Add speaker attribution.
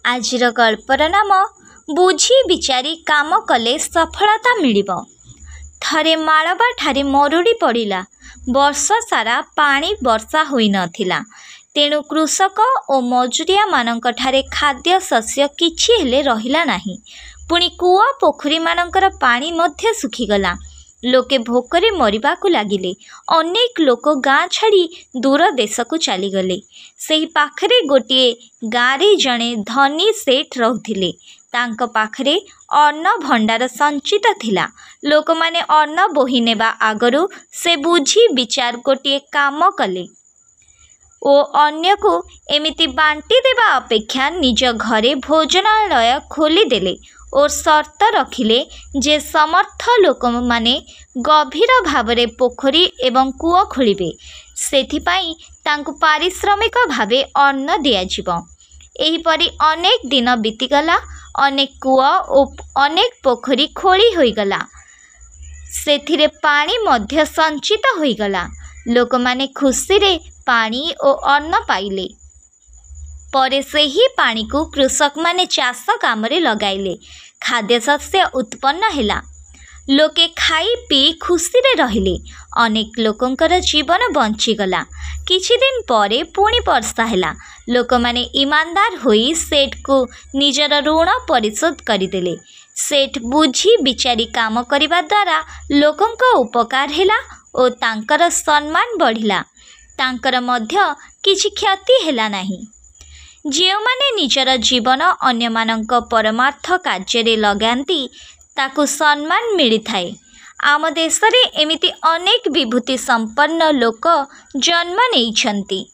Speaker 1: आजिर गल्पर नाम बुझी विचारी काम कले सफलता मिलिब। थरे मालवा ठारे मरुड़ी पड़ा। वर्ष सारा पानी वर्षा होई नथिला। तेणु कृषक और मजुरिया मानक ठारे खाद्य शस्य किछि हेले रहिला नाही। पुणी कूआ पोखरी मानकर पानी मध्य सुखीगला। लोके भोकरे मरिबाकु लागिले। अनेक लोक गाँ छाड़ी दूर देश को चलीगले। सेही पाखरे गोटे गाँव रे जड़े धनी सेठ रहुथिले। तांक पाखरे अन्न भंडार संचित थिला। लोक माने अन्न बोही नेबा आगरु से बुझी विचार गोटे काम कले ओ अन्य को एमिति बांटी देबा अपेक्षा निज घरे भोजनालय खोली देले और शर्त रखिले जे समर्थ लोक माने गभीर भावरे पोखरी एवं कूଅ खोलिबे। सेथिपाई तांकु पारिश्रमिक भावे अन्न दियाजिबो। एहिपरि अनेक दिन बीतीगला। अनेक कूଅ और अनेक पोखरी खोली होईगला। सेथिरे पानी मध्य संचित होईगला। लोक माने खुशी रे पानी और अन्न पाइले। परे सेही पानी को कृषक माने चाष काम रे लगाइले। खाद्य शस्य उत्पन्न हैला। लोके खाई पी खुशी रे रहिले। अनेक लोकंकर जीवन बंचीगला। किछि दिन परे पुणी वर्षा हैला। लोक माने ईमानदार होई सेठ को निजर ऋण परिशोध करिदेले। सेठ बुझी विचारी काम करिबा द्वारा लोकंक उपकार हैला और तांकर सम्मान बढ़िला। तांकर मध्य किछि क्षति हैला नाही। जेउ माने निजर जीवन अन्य मानंक परमार्थ कार्य लगाती ताकु सम्मान मिली थाए। आम देश रे एमिति अनेक विभूति संपन्न लोक जन्म नेइछंती।